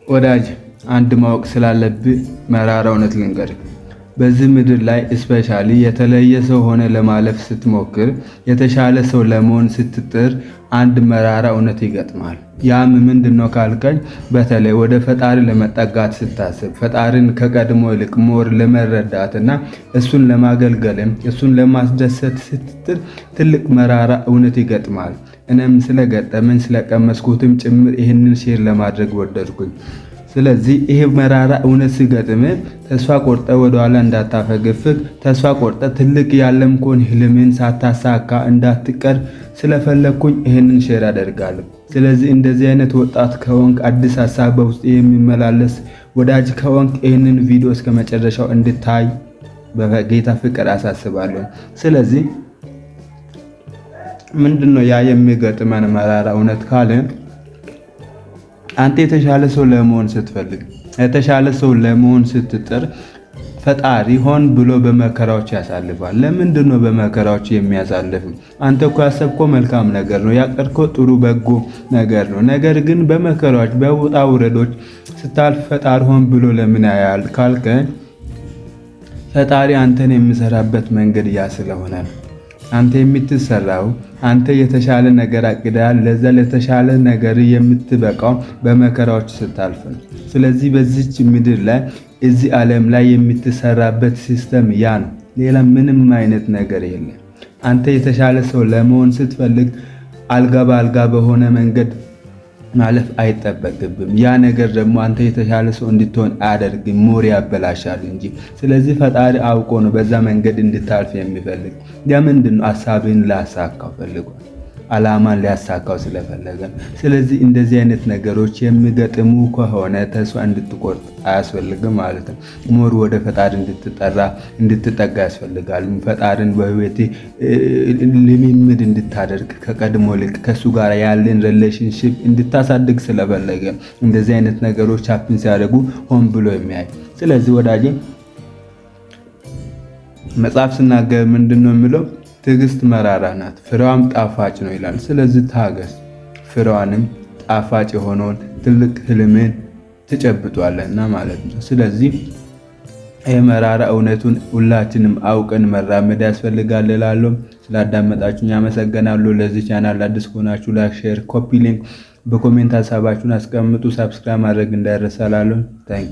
ወዳጅ አንድ ማወቅ ስላለብህ መራራ እውነት ልንገርህ። በዚህ ምድር ላይ ስፔሻሊ የተለየ ሰው ሆነ ለማለፍ ስትሞክር፣ የተሻለ ሰው ለመሆን ስትጥር አንድ መራራ እውነት ይገጥማል። ያም ምንድነው ካልከኝ፣ በተለይ ወደ ፈጣሪ ለመጠጋት ስታስብ፣ ፈጣሪን ከቀድሞ ይልቅ ሞር ለመረዳትና እሱን ለማገልገልም እሱን ለማስደሰት ስትጥር ትልቅ መራራ እውነት ይገጥማል። እኔም ስለገጠመኝ ስለቀመስኩትም ጭምር ይህንን ሼር ለማድረግ ወደድኩኝ። ስለዚህ ይሄ መራራ እውነት ሲገጥም ተስፋ ቆርጠ ወደኋላ እንዳታፈገፍግ፣ ተስፋ ቆርጠ ትልቅ ያለምኮን ህልምን ሳታሳካ እንዳትቀር ስለፈለኩኝ ይሄንን ሼር አደርጋለሁ። ስለዚህ እንደዚህ አይነት ወጣት ከሆንክ፣ አዲስ ሐሳብ በውስጥ የሚመላለስ ወዳጅ ከሆንክ ይሄንን ቪዲዮ እስከ መጨረሻው እንድታይ በጌታ ፍቅር አሳስባለሁ። ስለዚህ ምንድነው ያ የሚገጥመን መራራ እውነት ካለ፣ አንተ የተሻለ ሰው ለመሆን ስትፈልግ፣ የተሻለ ሰው ለመሆን ስትጥር ፈጣሪ ሆን ብሎ በመከራዎች ያሳልፋል። ለምንድነው በመከራዎች የሚያሳልፍ? አንተ እኮ ያሰብከው መልካም ነገር ነው፣ ያቀድከው ጥሩ በጎ ነገር ነው። ነገር ግን በመከራዎች በውጣ ውረዶች ስታልፍ ፈጣሪ ሆን ብሎ ለምን ያያል ካልከ፣ ፈጣሪ አንተን የሚሰራበት መንገድ ያ ስለሆነ ነው። አንተ የምትሰራው አንተ የተሻለ ነገር አቅዳል። ለዛ ለተሻለ ነገር የምትበቃው በመከራዎች ስታልፍ ነው። ስለዚህ በዚች ምድር ላይ እዚህ ዓለም ላይ የምትሰራበት ሲስተም ያ ነው። ሌላ ምንም አይነት ነገር የለም። አንተ የተሻለ ሰው ለመሆን ስትፈልግ አልጋ በአልጋ በሆነ መንገድ ማለፍ አይጠበቅብም። ያ ነገር ደግሞ አንተ የተሻለ ሰው እንድትሆን አያደርግም፣ ሞር ያበላሻል እንጂ። ስለዚህ ፈጣሪ አውቆ ነው በዛ መንገድ እንድታልፍ የሚፈልግ። ለምንድነው? ሐሳብን ላሳካው ፈልጓል፣ ዓላማን ሊያሳካው ስለፈለገ። ስለዚህ እንደዚህ አይነት ነገሮች የሚገጥሙ ከሆነ ተስፋ እንድትቆርጥ አያስፈልግም ማለት ነው። ሞር ወደ ፈጣሪ እንድትጠጋ ያስፈልጋል። ፈጣሪን በህይወት ልምምድ እንድታደርግ፣ ከቀድሞ ልክ ከሱ ጋር ያለን ሪሌሽንሺፕ እንድታሳድግ ስለፈለገ እንደዚህ አይነት ነገሮች ሀፕን ሲያደርጉ ሆን ብሎ የሚያይ። ስለዚህ ወዳጄ መጽሐፍ ስናገር ምንድነው የሚለው? ትዕግስት መራራ ናት ፍሬዋም ጣፋጭ ነው ይላል። ስለዚህ ታገስ፣ ፍሬዋንም ጣፋጭ የሆነውን ትልቅ ህልምን ትጨብጧለና ማለት ነው። ስለዚህ የመራራ እውነቱን ሁላችንም አውቀን መራመድ ያስፈልጋል እላለሁ። ስላዳመጣችሁኝ አመሰግናለሁ። ለዚህ ቻናል አዲስ ከሆናችሁ ላይክ፣ ሼር፣ ኮፒ ሊንክ በኮሜንት ሀሳባችሁን አስቀምጡ። ሰብስክራይብ ማድረግ እንዳይረሳ እላለሁ። ታንክ